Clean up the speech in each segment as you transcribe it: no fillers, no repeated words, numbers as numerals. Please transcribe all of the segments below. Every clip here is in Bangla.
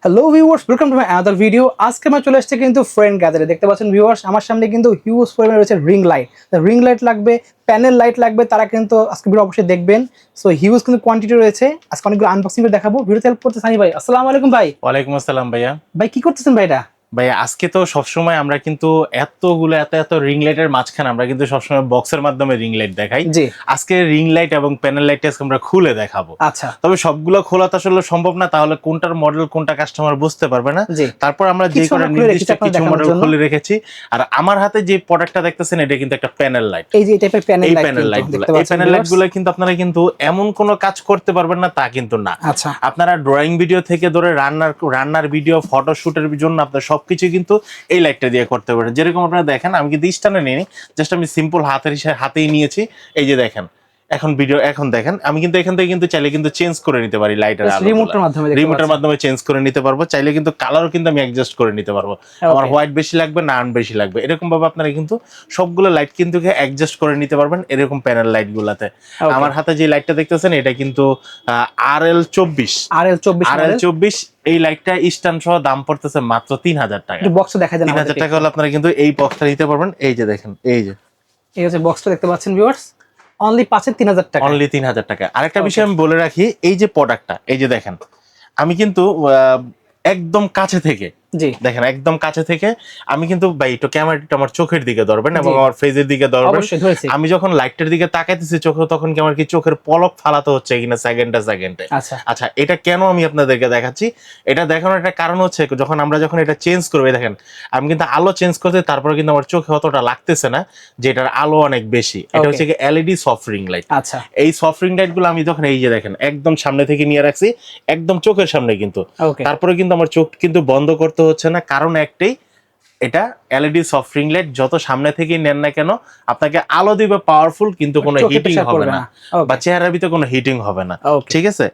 Hello viewers, welcome to my another video. আজকে আমরা চলে আসছে কিন্তু ফ্রেন্ড গ্যাদারে। দেখতে পাচ্ছেন ভিউয়ার্স, আমার সামনে কিন্তু হিউজ পরিমাণে রয়েছে রিং লাইট। রিং লাইট লাগবে, প্যানেল লাইট লাগবে, তারা কিন্তু আজকে ভিডিও অবশ্যই দেখবেন। সো হিউজ কিন্তু কোয়ান্টিটি রয়েছে। আজকে অনেকগুলো আনবক্সিং করে দেখাবো। ভিডিওতে হেল্প করতে সানি ভাই। আসসালামু আলাইকুম ভাই। ওয়ালাইকুম আসসালাম ভাইয়া। ভাই কি করতেছেন ভাই এটা? ভাই আজকে তো সবসময় আমরা কিন্তু এত রিং লাইটের মাঝখানে আমরা কিন্তু সবসময় বক্সের মাধ্যমে রিং লাইট দেখাই। জি। আজকে রিং লাইট এবং প্যানেল লাইট আজকে আমরা খুলে দেখাবো। আচ্ছা। তবে সবগুলো খোলা তো আসলে সম্ভব না, তাহলে কোনটার মডেল কোনটা কাস্টমার বুঝতে পারবে না। জি। তারপর আমরা যে কিছু করে আমরা খুলে নির্দিষ্ট রেখেছি কিছু আপনাদের মডেল দেখানোর খুলে রেখেছি। আর আমার হাতে যে প্রোডাক্টটা দেখতেছেন এটা কিন্তু একটা প্যানেল লাইট। এই যে এই টাইপের প্যানেল এই লাইট, প্যানেল লাইট গুলো, দেখতে এই পাচ্ছেন প্যানেল লাইট গুলো কিন্তু আপনারা কিন্তু এমন কোনো কাজ করতে পারবেন না তা কিন্তু না। আচ্ছা। আপনারা ড্রয়িং ভিডিও থেকে ধরে রান্নার ভিডিও, ফটোশুটের জন্য আপনার সবকিছু কিন্তু এই লাইটটা দিয়ে করতে পারেন। যেরকম আপনারা দেখেন, আমি কিন্তু স্ট্যান্ডে নিইনি, জাস্ট আমি সিম্পল হাতেই নিয়েছি। এই যে দেখেন, এখন দেখেন, আমি কিন্তু এখান থেকে কিন্তু চাইলে কিন্তু চেঞ্জ করে নিতে পারি লাইটের আলো, রিমোটের মাধ্যমে চেঞ্জ করে নিতে পারবো। চাইলে কিন্তু কালারও কিন্তু আমি অ্যাডজাস্ট করে নিতে পারবো। আমার হোয়াইট বেশি লাগবে না আর্ন বেশি লাগবে, এরকম ভাবে আপনারা কিন্তু সবগুলো লাইট কিন্তু অ্যাডজাস্ট করে নিতে পারবেন এরকম প্যানেল লাইট গুলাতে। আমার হাতে যে লাইটটা দেখতেছেন এটা কিন্তু RL24 এই লাইটটা স্ট্যান্ড সহ দাম পড়তেছে মাত্র 3000 টাকা। বক্স দেখা যায় 3000 টাকা হলে আপনারা কিন্তু এই বক্সটা নিতে পারবেন। এই যে দেখেন, এই হচ্ছে বক্সটা দেখতে পাচ্ছেন ভিউয়ার্স, অনলি পাচ্ছেন 3000 টাকা। অনলি 3000 টাকা। আরেকটা বিষয় আমি বলে রাখি, এই যে প্রোডাক্টটা, এই যে দেখেন, আমি কিন্তু একদম কাছে থেকে দেখেন, একদম কাছে থেকে আমি কিন্তু ভাই একটু ক্যামেরাটা আমার চোখের দিকে ধরবেন এবং আমার ফেসের দিকে ধরবেন। আমি যখন লাইটটার দিকে তাকাইতেছি চোখে, তখন কি আমার কি চোখের পলক ফালাতে হচ্ছে কিনা সেকেন্ডে। আচ্ছা, এটা কেন আমি আপনাদেরকে দেখাচ্ছি, এটা দেখানোর একটা কারণ হচ্ছে, যখন এটা চেঞ্জ করবে, দেখেন আমি কিন্তু আলো চেঞ্জ করতে, তারপরে কিন্তু আমার চোখে অতটা লাগতেছে না যে এটার আলো অনেক বেশি। এটা হচ্ছে কি এলইডি সফট রিং লাইট। আচ্ছা, এই সফট রিং লাইট গুলো আমি যখন এই যে দেখেন একদম সামনে থেকে নিয়ে রাখছি, একদম চোখের সামনে কিন্তু, তারপরে কিন্তু আমার চোখ কিন্তু বন্ধ করতে হচ্ছে না। কারণ একটাই, এটা এলইডি সফট রিং লাইট, যত সামনে থেকে নেন না কেন আপনাকে আলো দিবে পাওয়ারফুল, কিন্তু কোনো হিটিং হবে না বা চেহারার ভিতরে কোনো হিটিং হবে না। ঠিক আছে,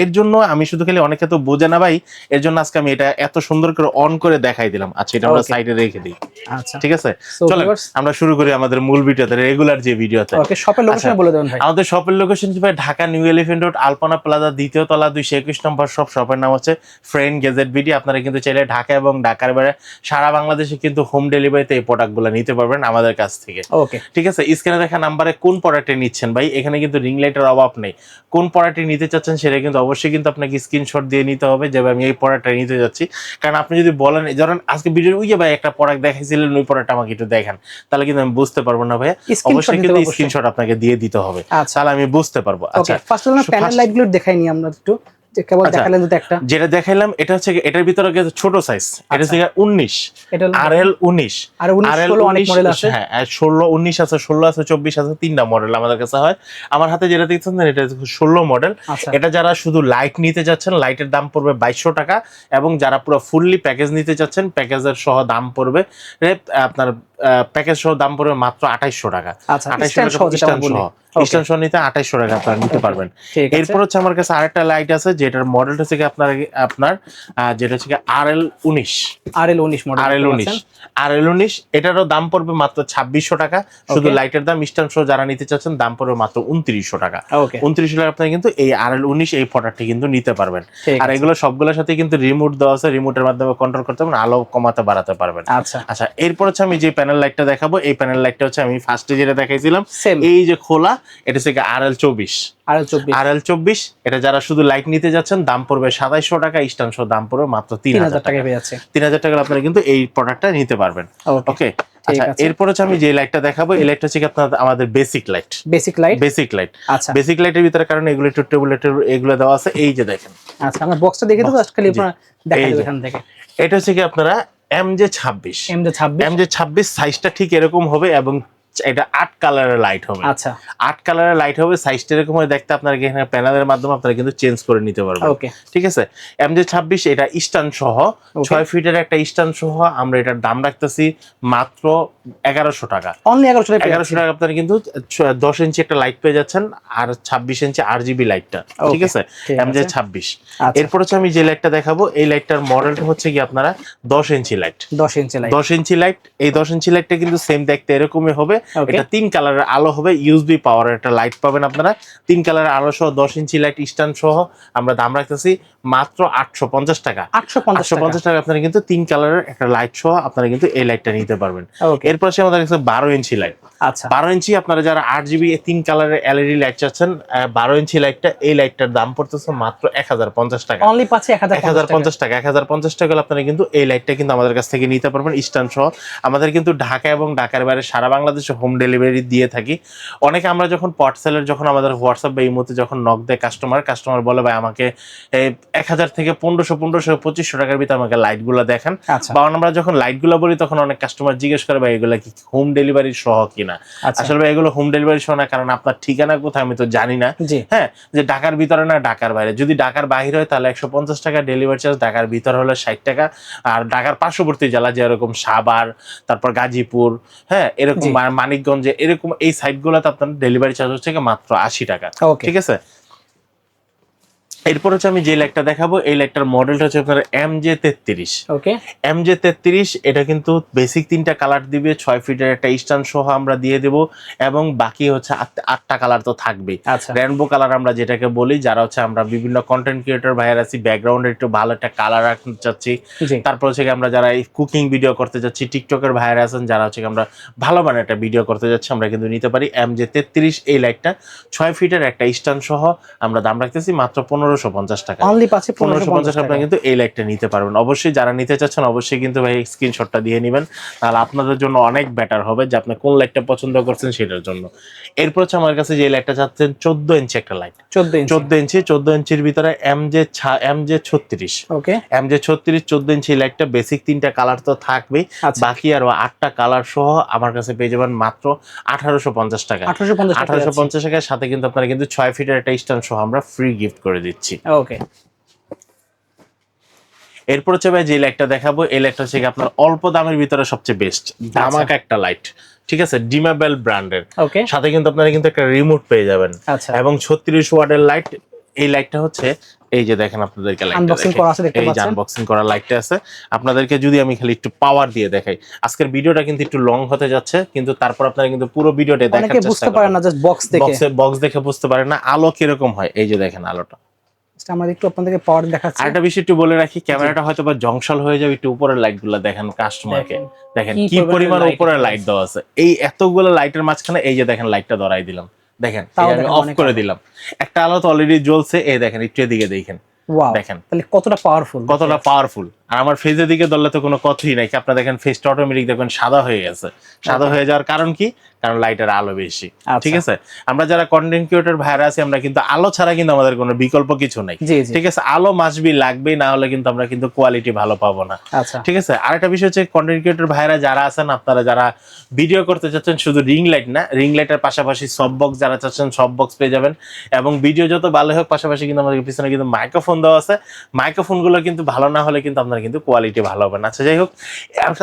এর জন্য আমি শুধু খালি, অনেকে তো বোঝে না ভাই, এর জন্য আজকে আমি এটা এত সুন্দর করে অন করে দেখাই দিলাম। আচ্ছা, এটা আমরা সাইডে রেখে দিই। আচ্ছা, ঠিক আছে, চলেন আমরা শুরু করি আমাদের মূল ভিডিওতে, রেগুলার যে ভিডিওতে। ওকে, শপের লোকেশন বলে দেন ভাই। আমাদের শপের লোকেশন কি ভাই, ঢাকা নিউ এলিফ্যান্ট রোড, আলপনা প্লাজা, দ্বিতীয় তলা, 221 নম্বর শপ। শপের নাম হচ্ছে ফ্রেন্ড গ্যাজেট বিডি। আপনারা কিন্তু চাইলে ঢাকা এবং ঢাকার বাইরে সারা বাংলাদেশে কিন্তু হোম ডেলিভারিতে এই প্রোডাক্টগুলো নিতে পারবেন আমাদের কাছ থেকে। ওকে, ঠিক আছে। স্ক্রিনে দেখা নাম্বারে কোন প্রোডাক্টে নিচ্ছেন ভাই, এখানে কিন্তু রিং লাইটের অভাব নেই। কোন প্রোডাক্টে নিতে চাচ্ছেন সেটা কিন্তু অবশ্যই কিন্তু আপনাকে স্ক্রিনশট দিয়ে নিতে হবে যে আমি এই প্রোডাক্টটা নিতে যাচ্ছি। কারণ আপনি যদি বলেন, ধরেন আজকে ভিডিও ওই যে ভাই একটা প্রোডাক্ট দেখাইছিলেন, ওই প্রোডাক্টটা আমাকে একটু দেখান, তাহলে কিন্তু আমি বুঝতে পারবো না ভাই। অবশ্যই কিন্তু স্ক্রিনশট আপনাকে দিয়ে দিতে হবে, তাহলে আমি বুঝতে পারবো। আচ্ছা, ফার্স্ট প্যানেল লাইটগুলো দেখাইনি আমরা একটু, যেটা দেখাইলাম এটা হচ্ছে, এটার ভিতরে ছোট সাইজ, এটা হচ্ছে 19 RL19 আছে। হ্যাঁ, 16, 19 আছে, 16 আছে, 24 আছে, তিনটা মডেল আমাদের কাছে হয়। আমার হাতে যেটা দেখছেন এটা 16 মডেল। এটা যারা শুধু লাইট নিতে যাচ্ছেন, লাইটের দাম পড়বে 2200 টাকা, এবং যারা পুরো ফুললি প্যাকেজ নিতে যাচ্ছেন, প্যাকেজের সহ দাম পড়বে আপনার প্যাকেজ সহ দাম পড়বে মাত্র 2800 টাকা। 2800 টাকা স্ট্যান্ড সহ নিতে 2800 টাকা আপনারা নিতে পারবেন। এরপর হচ্ছে আমার কাছে আরেকটা লাইট আছে, যেটার মডেলটা হচ্ছে আপনার যেটা হচ্ছে RL19। এটারও দাম পড়বে মাত্র 2600 টাকা। শুধু লাইটের দাম, স্ট্যান্ড সহ যারা নিতে চাচ্ছেন দাম পড়বে মাত্র 2900 টাকা। 2900 টাকা আপনারা কিন্তু এই RL19 এই প্রোডাক্টটি কিন্তু নিতে পারবেন। আর এগুলো সবগুলোর সাথে কিন্তু রিমোট দেওয়া আছে, রিমোটের মাধ্যমে কন্ট্রোল করতে পারবেন, আলো কমাতে বাড়াতে পারবেন। আচ্ছা, এরপর হচ্ছে আমি যে প্যানেল লাইটটা দেখাবো, এই প্যানেল লাইটটা হচ্ছে আমি ফার্স্টে যেটা দেখাইছিলাম, এই যে খোলা, এটা হচ্ছে RL24। এটা যারা শুধু লাইট নিতে যাচ্ছেন দাম পড়বে 2700 টাকা, স্ট্যান্ড সহ দাম পড়বে মাত্র 3000 টাকা। 3000 টাকা আপনারা কিন্তু এই প্রোডাক্টটা নিতে পারবেন। ওকে, আচ্ছা, এরপর হচ্ছে আমি যে লাইটটা দেখাবো, এই লাইটটা হচ্ছে আপনার আমাদের বেসিক লাইট। আচ্ছা, বেসিক লাইটের ভিতরে, কারণ এগুলো একটু টেবুলেটের এগুলো দেওয়া আছে। এই যে দেখেন, আচ্ছা, আমরা বক্সটা দেখে দেব, খালি আপনারা দেখাই দেবেন এখান থেকে। এটা হচ্ছে কি আপনারা MJ26 সাইজটা ঠিক এরকম হবে, এবং এটা 8 কালারের লাইট হবে। আচ্ছা, 8 কালারের লাইট হবে, সাইজটা এরকম হয় দেখতে। আপনারা এখানে প্যানেলের মাধ্যমে আপনারা কিন্তু চেঞ্জ করে নিতে পারবেন। ঠিক আছে, MJ26 এটা স্ট্যান্ড সহ 6 ফিটের একটা স্ট্যান্ড সহ আমরা এটার দাম রাখতেছি মাত্র 1100 টাকা। অনলি 1100 টাকা আপনারা কিন্তু 10 ইঞ্চি একটা লাইট পেয়ে যাচ্ছেন, আর 26 ইঞ্চি RGB লাইটটা। ঠিক আছে, MJ26। এরপর হচ্ছে আমি যে লাইটটা দেখাবো, এই লাইটটার মডেলটা হচ্ছে কি আপনারা 10 ইঞ্চি লাইট। 10 ইঞ্চি লাইট। এই 10 ইঞ্চি লাইটটা কিন্তু সেম দেখতে এরকমই হবে, এটা 3 কালারের আলো হবে, ইউএসবি পাওয়ারের একটা লাইট পাবেন আপনারা, 3 কালারের আলো সহ 10 ইঞ্চি লাইট স্ট্যান্ড সহ আমরা দাম রাখতেছি মাত্র 850 টাকা। 850 টাকা আপনারা কিন্তু 3 কালারের একটা লাইট সহ আপনারা কিন্তু এই লাইটটা নিতে পারবেন। এরপর সে আমাদের কাছে 12 ইঞ্চি লাইট। আচ্ছা 12 ইঞ্চি আপনারা যারা 8GB 3 কালারের এলইডি লাইট চাচ্ছেন, 12 ইঞ্চি লাইটটা, এই লাইটটার দাম পড়তেছে মাত্র 1050 টাকা। অনলি পাচ্ছে 1050 টাকা। 1050 টাকা আপনারা কিন্তু এই লাইটটা কিন্তু আমাদের কাছ থেকে নিতে পারবেন স্ট্যান্ড সহ। আমাদের কিন্তু ঢাকা এবং ঢাকার বাইরে সারা বাংলাদেশে হোম ডেলিভারি দিয়ে থাকি। অনেকে আমরা যখন পটসেলের যখন আমাদের হোয়াটসঅ্যাপ বা ইমোতে যখন নক দেয় কাস্টমার বলে ভাই আমাকে 1000 থেকে 1500 2500 টাকার ভিতরে আমাকে লাইটগুলো দেখান। বা আমরা যখন লাইটগুলো বলি তখন অনেক কাস্টমার জিজ্ঞেস করে ভাই এগুলা কি হোম ডেলিভারি সহ কিনা। আসলে ভাই এগুলো হোম ডেলিভারি সহ না, কারণ আপনার ঠিকানা কোথায় আমি তো জানি না। হ্যাঁ, যে ঢাকার ভিতরে না ঢাকার বাইরে, যদি ঢাকার বাইরে হয় তাহলে 150 টাকা ডেলিভারি চার্জ, ঢাকার ভিতরে হলে 60 টাকা। আর ঢাকার পার্শ্ববর্তী জেলা যেরকম সাভার, তারপর গাজীপুর, হ্যাঁ এরকম মানিকগঞ্জে, এরকম এই সাইটগুলোতে আপনার ডেলিভারি চার্জ হচ্ছে মাত্র 80 টাকা। ঠিক আছে। এরপর হচ্ছে আমি যে লাইটটা দেখাবো, এই লাইটটার মডেলটা হচ্ছে আপনার MJ33। MJ33 এটা কিন্তু বেসিক 3টা কালার দিবে, 6 ফিটের একটা স্ট্যান্ড সহ আমরা দিয়ে দেব, এবং বাকি হচ্ছে 8টা কালার তো থাকবেই। রেইনবো কালার আমরা যেটাকে বলি, যারা হচ্ছে আমরা বিভিন্ন কন্টেন্ট ক্রিয়েটর ভাইয়ার আছি, ব্যাকগ্রাউন্ডে একটু ভালো একটা কালার রাখতে চাচ্ছি, তারপর হচ্ছে আমরা যারা এই কুকিং ভিডিও করতে যাচ্ছি, টিকটকের ভাইয়ার আছেন যারা হচ্ছে আমরা ভালো মানের একটা ভিডিও করতে যাচ্ছি, আমরা কিন্তু নিতে পারি MJ33 এই লাইটটা। 6 ফিটের একটা স্ট্যান্ড সহ আমরা দাম রাখতেছি মাত্র 1550 টাকা। অনলি পাচ্ছে 1550 আপনারা কিন্তু এই লাইটটা নিতে পারবেন। অবশ্যই যারা নিতে চাচ্ছেন অবশ্যই কিন্তু ভাই স্ক্রিনশটটা দিয়ে নেবেন, তাহলে আপনাদের জন্য অনেক বেটার হবে যে আপনি কোন লাইটটা পছন্দ করছেন সেটার জন্য। এরপর হচ্ছে আমার কাছে যে লাইটটা চাচ্ছেন 14 ইঞ্চি একটা লাইট। 14 ইঞ্চির ভিতরে MJ36। MJ36 14 ইঞ্চি লাইটটা, বেসিক 3টা কালার তো থাকবেই, বাকি আর 8টা কালার সহ আমার কাছে পেয়ে যাবেন মাত্র 1850 টাকা। 1850 টাকার সাথে কিন্তু আপনারা কিন্তু 6 ফিটের একটা স্ট্যান্ড সহ আমরা ফ্রি গিফট করে দিচ্ছি। এরপর হচ্ছে ভাই যে লাইটটা দেখাবো, এই লাইটটা হচ্ছে আপনার অল্প দামের ভিতরে সবচেয়ে বেস্ট ধামাকা একটা লাইট। ঠিক আছে, ডিমাবেল ব্র্যান্ডের, সাথে কিন্তু আপনারা কিন্তু একটা রিমোট পেয়ে যাবেন, এবং 36 ওয়াটের লাইট। এই লাইটটা হচ্ছে এই যে দেখেন আপনাদেরকে আনবক্সিং করা লাইটটা আছে। আপনাদেরকে যদি আমি খালি একটু পাওয়ার দিয়ে দেখাই, আজকের ভিডিওটা কিন্তু একটু লং হতে যাচ্ছে, কিন্তু তারপর আপনারা কিন্তু পুরো ভিডিওটা দেখার চেষ্টা করবেন। বক্স দেখে বুঝতে পারেন না আলো কিরকম হয়। এই যে দেখেন আলোটা, আমরা একটু আপনাদেরকে পাওয়ার দেখাচ্ছি। আরেকটা বিষয় একটু বলে রাখি, ক্যামেরাটা হয়তো বা জংশল হয়ে যাবে, একটু উপরের লাইটগুলো দেখেন কাস্টমারকে, দেখেন কি পরিমাণ উপরে লাইট দেওয়া আছে। এই এতগুলো লাইটের মাঝখানে এই যে দেখেন লাইটটা ধরাই দিলাম, দেখেন আমি অফ করে দিলাম, একটা আলো তো অলরেডি জ্বলছে। এই দেখেন একটু এদিকে দেখেন, দেখেন তাহলে কতটা পাওয়ারফুল। আর আমার ফেসের দিকে ধরলে তো কোনো কথাই নাই, আপনারা দেখেন ফেসটা অটোমেটিক দেখবেন সাদা হয়ে গেছে। সাদা হয়ে যাওয়ার কারণ কি? কারণ লাইটের আলো বেশি। ঠিক আছে, আমরা যারা কন্টেন্ট ক্রিয়েটর ভাইরা আছি, আমরা কিন্তু আলো ছাড়া কিন্তু আমাদের কোনো বিকল্প কিছু নাই। ঠিক আছে, আলো মাসবি লাগবেই, না হলে কিন্তু আমরা কিন্তু কোয়ালিটি ভালো পাবো না। ঠিক আছে, আরেকটা বিষয় হচ্ছে কন্টেন্ট ক্রিয়েটর ভাইরা যারা আছেন, আপনারা যারা ভিডিও করতে চাচ্ছেন শুধু রিং লাইট না, রিং লাইটের পাশাপাশি সব বক্স যারা চাচ্ছেন সব বক্স পেয়ে যাবেন, এবং ভিডিও যত ভালো হোক পাশাপাশি কিন্তু আমাদের পিছনে কিন্তু মাইক্রোফোন দেওয়া আছে। মাইক্রোফোনগুলো কিন্তু ভালো না হলে কিন্তু আপনার কিন্তু কোয়ালিটি ভালো হবে না। আচ্ছা যাই হোক,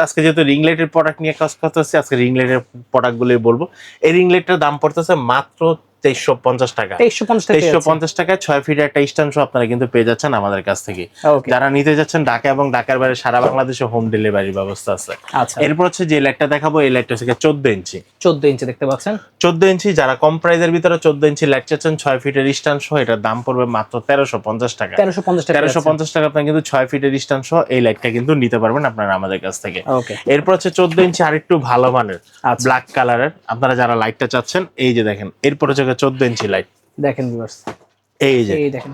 আজকে যেহেতু রিং লাইটের প্রোডাক্ট নিয়ে কাজ করতে হচ্ছে, আজকে রিং লাইটের প্রোডাক্টগুলোই বলবো। এই রিং লাইটটার দাম পড়তেছে মাত্র 2350 টাকা। 2350 টাকায় 6 ফিটের একটা স্ট্যান্ড সহ আপনারা কিন্তু পেয়ে যাচ্ছেন আমাদের কাছ থেকে। যারা নিতে যাচ্ছেন ঢাকা এবং ঢাকার বাইরে সারা বাংলাদেশে হোম ডেলিভারির ব্যবস্থা আছে। এরপর হচ্ছে যে লাইটটা দেখাবো, এই লাইটটা হচ্ছে 14 ইঞ্চি। 14 ইঞ্চি দেখতে পাচ্ছেন, 14 ইঞ্চি। যারা কম প্রাইসের ভিতরে 14 ইঞ্চি লাইট চাচ্ছেন 6 ফিটের স্ট্যান্ড সহ, এটার দাম পড়বে মাত্র 1350 টাকা। 1350 টাকা আপনারা কিন্তু 6 ফিটের স্ট্যান্ড সহ এই লাইটটা কিন্তু নিতে পারবেন আপনারা আমাদের কাছ থেকে। এরপর হচ্ছে 14 ইঞ্চি আরেকটু ভালো মানের ব্ল্যাক কালারের, আপনারা যারা লাইটটা চাচ্ছেন, এই যে দেখেন। এরপর হচ্ছে 14 ইঞ্চি লাইট দেখেন ভিউয়ার্স, এই যে দেখেন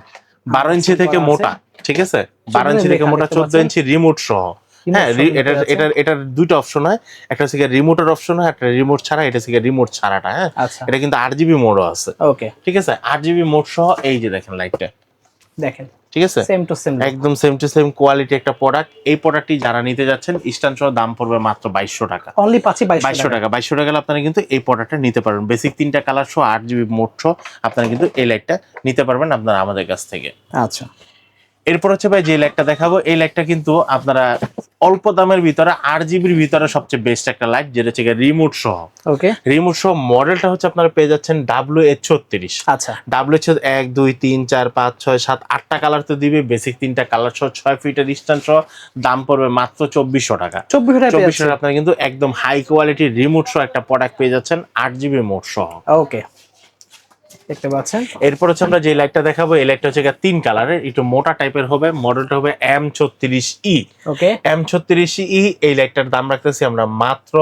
12 ইঞ্চি থেকে মোটা। ঠিক আছে, 12 ইঞ্চি থেকে মোটা, 14 ইঞ্চি রিমোট সহ। হ্যাঁ, এটার দুইটা অপশন হয়, একটা হচ্ছে রিমোটের অপশন হয়, একটা রিমোট ছাড়া। এটা হচ্ছে রিমোট ছাড়াটা। হ্যাঁ, এটা কিন্তু 8GB মোডও আছে। ঠিক আছে, 8GB মোড সহ এই যে দেখেন লাইটটা দেখেন। ঠিক আছে, সেম টু সেম, একদম সেম টু সেম কোয়ালিটি একটা প্রোডাক্ট। এই প্রোডাক্টটি যারা নিতে যাচ্ছেন স্ট্যান্ড সহ দাম পড়বে মাত্র 2200 টাকা। অনলি 2200 টাকা। 2200 টাকা আপনারা কিন্তু এই প্রোডাক্টটা নিতে পারবেন। বেসিক 3টা কালার সহ 8GB মোড সহ আপনারা কিন্তু এই লাইটটা নিতে পারবেন আপনারা আমাদের কাছ থেকে। আচ্ছা, এরপর হচ্ছে ভাই যে লাইটটা দেখাবো, এই লাইটটা কিন্তু আপনারা অল্প দামের ভিতরে 8GB ভিতরে সবচেয়ে বেস্ট একটা লাইট, যেটা হচ্ছে রিমোট সহ। ওকে, রিমোট সহ মডেলটা হচ্ছে আপনারা পেয়ে যাচ্ছেন WH36। আচ্ছা, WH 1 2 3 4 5 6 7 8টা কালার তো দিবে, বেসিক 3টা কালার সহ 6 ফিটের ডিসটেন্স সহ দাম পড়বে মাত্র 2400 টাকা। 2400 টাকা আপনারা কিন্তু একদম হাই কোয়ালিটির রিমোট সহ একটা প্রোডাক্ট পেয়ে যাচ্ছেন 8GB মোড সহ। ওকে, দেখতে পাচ্ছেন। এরপর হচ্ছে আমরা যে লাইটটা দেখাবো, এই লাইটটা হচ্ছে 3 কালারের, একটু মোটা টাইপের হবে, মডেলটা হবে M36E। ওকে, M36E এই লাইটটার দাম রাখতেছি আমরা মাত্র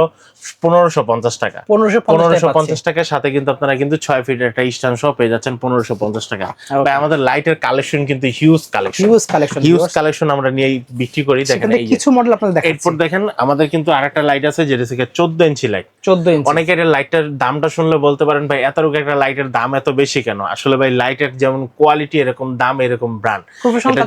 1550 টাকা। 1550 টাকার সাথে কিন্তু আপনারা কিন্তু 6 ফিটের একটা স্ট্যান্ড সহ পেয়ে যাচ্ছেন 1550 টাকা। ভাই আমাদের লাইটের কালেকশন কিন্তু হিউজ কালেকশন আমরা নিয়ে বিক্রি করি। দেখেন এই কিছু মডেল আপনাদের দেখাচ্ছি। এরপর দেখেন আমাদের কিন্তু আরেকটা লাইট আছে, যেটা হচ্ছে 14 ইঞ্চি লাইট। 14 ইঞ্চি। অনেকের লাইটটার দামটা শুনলে বলতে পারেন ভাই এত রকম একটা লাইটের দাম এত বেশি কেন? আসলে ভাই লাইটের যেমন কোয়ালিটি এরকম দাম এরকম ব্র্যান্ড। এটা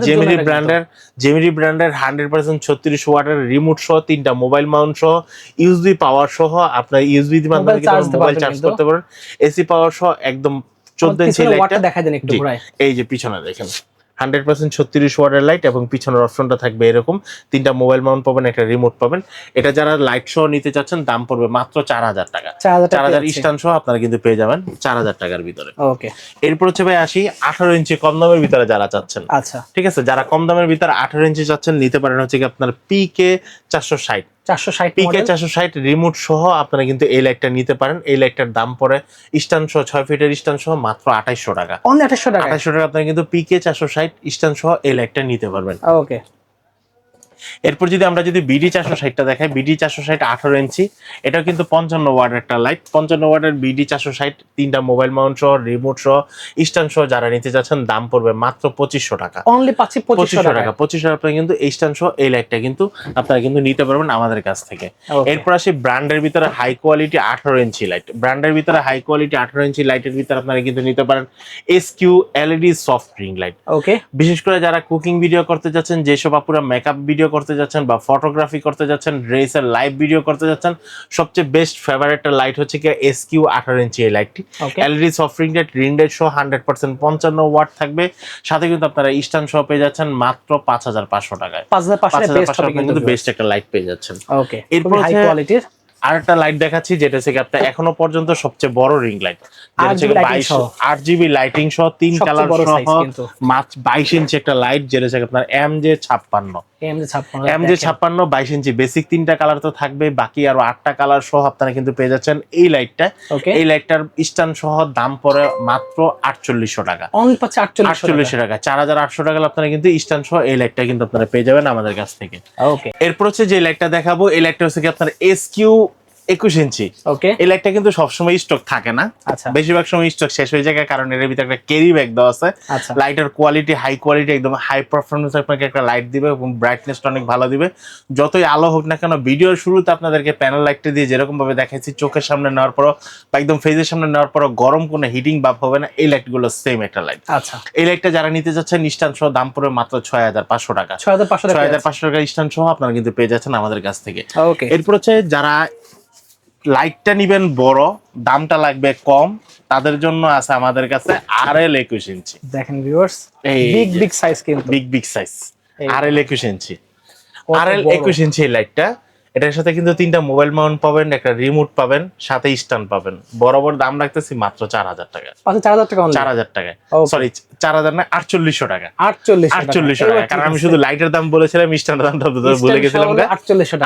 জেমিনি ব্র্যান্ডের 100% 36 ওয়াটের রিমোট সহ 3টা মোবাইল মাউন্ট সহ ইউএসবি পাওয়ার সহ আপনার ইউএসবি দিয়ে মাধ্যমে কিন্তু মোবাইল চার্জ করতে পারেন, এসি পাওয়ার সহ একদম 14 ইঞ্চি লাইটটা দেখা দেন একটু ঘুরায়। এই যে পিছনে দেখেন 100% 36 ওয়াটের লাইট এবং পিছনের অপশনটা থাকবে এরকম, 3টা মোবাইল মাউন্ট পাবেন, একটা রিমোট পাবেন। এটা যারা লাইট সহ নিতে চাচ্ছেন দাম পড়বে মাত্র 4000 টাকা। 4000 স্ট্যান্ড সহ আপনারা কিন্তু পেয়ে যাবেন 4000 টাকার ভিতরে। ওকে, এরপর হচ্ছে ভাই আসি 18 ইঞ্চি কম দামের ভিতরে যারা চাচ্ছেন। আচ্ছা, ঠিক আছে, যারা কম দামের ভিতরে 18 ইঞ্চি চাচ্ছেন নিতে পারেন হচ্ছে কি আপনার PK 460 PK 460 রিমোট সহ আপনারা কিন্তু এই লাইটটা নিতে পারেন। এই লাইটটার দাম পড়ে স্ট্যান্ড সহ 6 ফিটের স্ট্যান্ড সহ মাত্র 2800 টাকা। অনলি 2800 টাকা। 2800 টাকা আপনারা কিন্তু PK 460 স্ট্যান্ড সহ এই লাইটটা নিতে পারবেন। ওকে, এরপর যদি আমরা BD 460টা দেখাই, BD 460 18 ইঞ্চি, এটাও কিন্তু 55 ওয়াটের একটা লাইট। 55 ওয়াটের BD 460 3টা মোবাইল মাউন্ট সহ রিমোট সহ স্ট্যান্ড সহ যারা নিতে যাচ্ছেন দাম পড়বে মাত্র 2500 টাকা। অনলি 2500 টাকা। 2500 টাকা কিন্তু এই স্ট্যান্ড সহ এই লাইটটা কিন্তু আপনারা কিন্তু নিতে পারবেন আমাদের কাছ থেকে। এরপর আসি ব্র্যান্ডের ভিতরে হাই কোয়ালিটি 18 ইঞ্চি লাইট। ব্র্যান্ডের ভিতরে হাই কোয়ালিটি 18 ইঞ্চি লাইটের ভিতরে আপনারা কিন্তু নিতে পারেন SQ LED soft ring light. Okay, বিশেষ করে যারা কুকিং ভিডিও করতে যাচ্ছেন, যেসব আপুরা মেকআপ ভিডিও করতে যাচ্ছেন বা ফটোগ্রাফি করতে যাচ্ছেন, ড্রেসের লাইভ ভিডিও করতে যাচ্ছেন, সবচেয়ে বেস্ট ফেভারিট লাইট হচ্ছে কি SQ 18 ইঞ্চি এই লাইটটি। LED সফট রিং লাইট সহ 100% 55 ওয়াট থাকবে, সাথে কিন্তু আপনারা স্ট্যান্ড সহ পেয়ে যাচ্ছেন মাত্র 5500 টাকায়। 5500 কিন্তু বেস্ট একটা লাইট পেয়ে যাচ্ছেন। ওকে, এরপর হাই কোয়ালিটির আরেকটা লাইট দেখাচ্ছি, যেটা হচ্ছে আপনার এখনো পর্যন্ত সবচেয়ে বড় রিং লাইট, যেটা হচ্ছে 8GB লাইটিং সহ 3 কালার সহ মাত্র 22 ইঞ্চি একটা লাইট, যেটা হচ্ছে আপনার MJ56 22 ইঞ্চি। বেসিক 3টা কালার তো থাকবে, বাকি আরো 8টা কালার সহ আপনারা কিন্তু পেয়ে যাচ্ছেন এই লাইটটা। এই লাইটটার স্ট্যান্ড সহ দাম পড়ে মাত্র 4800 টাকা। অনলি 4800 টাকা। 4800 টাকা আপনারা কিন্তু স্ট্যান্ড সহ এই লাইটটা কিন্তু আপনারা পেয়ে যাবেন আমাদের কাছ থেকে। ওকে, এরপর হচ্ছে যে লাইটটা দেখাবো, এই লাইটটা হচ্ছে কি আপনার SQ 21 ইঞ্চি। ওকে, এই লাইটটা কিন্তু সবসময় স্টক থাকে না, বেশিরভাগ সময় স্টক শেষ হয়ে যায়, কারণ এর ভিতরে একটা ক্যারি ব্যাগ দেওয়া আছে। লাইটের কোয়ালিটি হাই কোয়ালিটি, একদম হাই পারফরমেন্স আপনাকে একটা লাইট দিবে এবং ব্রাইটনেসটা অনেক ভালো দিবে। যতই আলো হোক না কেন, ভিডিওর শুরুতে আপনাদেরকে প্যানেল লাইটটা দিয়ে যেরকম ভাবে দেখাচ্ছি, চোখের সামনে নেওয়ার পর বা একদম ফেজের সামনে নেওয়ার পর গরম কোনো হিটিং ভাব হবে না। এই লাইটগুলো সেম একটা লাইট। আচ্ছা, এই লাইটটা যারা নিতে যাচ্ছেন স্ট্যান্ড সহ দাম পড়বে মাত্র 6500 টাকা। 6500 টাকা স্ট্যান্ড সহ আপনারা কিন্তু পেয়ে যাচ্ছেন আমাদের কাছ থেকে। ওকে, এরপর হচ্ছে যারা লাইটটা নিবেন বড়, দামটা লাগবে কম, তাদের জন্য আছে আমাদের কাছে RL 21 ইঞ্চি। দেখেন ভিউয়ার্স, বিগ সাইজ, কিন্তু বিগ সাইজ RL 21 ইঞ্চি। RL 21 ইঞ্চি এই লাইটটা, এটার সাথে কিন্তু 3টা মোবাইল মাউন্ট পাবেন, একটা রিমোট পাবেন, সাথে স্ট্যান্ড পাবেন। বরাবর দাম রাখতেছি মাত্র 4000 টাকা। 4000 টাকা, সরি 4000 না, 4800 টাকা। 4800 টাকা, কারণ আমি শুধু লাইটের দাম বলেছিলাম, স্ট্যান্ডের দামটা ভুলে গেছিলাম।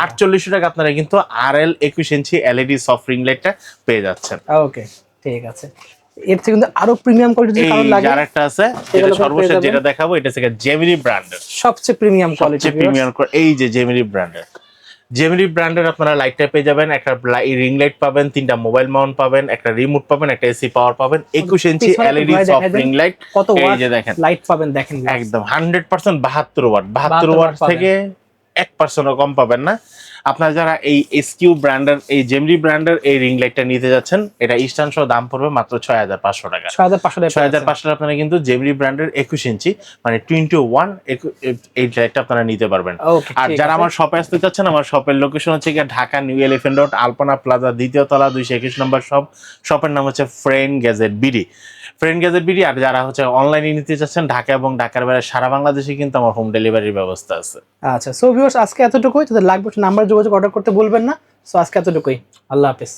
4800 টাকা আপনারা কিন্তু RL 21 ইঞ্চি LED সফট রিং লাইটটা পেয়ে যাচ্ছেন। ওকে, ঠিক আছে। এর থেকে কিন্তু আরো প্রিমিয়াম কোয়ালিটির কারণ লাগে, আরেকটা আছে, এটা সর্বশেষ যেটা দেখাবো, এটা হচ্ছে জেমিনি ব্র্যান্ডের সবচেয়ে প্রিমিয়াম কোয়ালিটি। এই যে জেমিনি ব্র্যান্ডের আপনারা লাইটটা পেয়ে যাবেন, একটা রিং লাইট পাবেন, 3টা মোবাইল মাউন্ট পাবেন, একটা রিমোট পাবেন, একটা এসি পাওয়ার পাবেন, 21 ইঞ্চি LED সফট রিং লাইট। এই যে দেখেন লাইট পাবেন, দেখেন একদম 100% 72 ওয়াট। 72 ওয়াট থেকে 1%ও কম পাবেন না। আপনারা যারা এই SQ ব্র্যান্ডের, এই জেমিনি ব্র্যান্ডের এই রিং লাইটটা নিতে যাচ্ছেন, এটা স্ট্যান্ড সহ দাম পড়বে মাত্র 6500 টাকা। 6500 টাকা আপনারা কিন্তু জেমিনি ব্র্যান্ডের 21 ইঞ্চি মানে 21 এই লাইটটা আপনারা নিতে পারবেন। আর যারা আমার শপে আসতে চাচ্ছেন, আমার শপের লোকেশন হচ্ছে ঢাকা নিউ এলিফ্যান্ট রোড, আলপনা প্লাজা, 2য় তলা, 221 নম্বর শপ। শপের নাম হচ্ছে ফ্রেন্ড গ্যাজেট বিডি। আর যারা হচ্ছে অনলাইনে নিতে চাচ্ছেন, ঢাকা এবং ঢাকার বাইরে সারা বাংলাদেশে কিন্তু আমার হোম ডেলিভারির ব্যবস্থা আছে। আচ্ছা, সো ভিউয়ার্স আজকে এতটুকুই। যদি লাগবে নাম্বার যোগাযোগ অর্ডার করতে ভুলবেন না। সো আজকে এতটুকুই, আল্লাহ হাফেজ।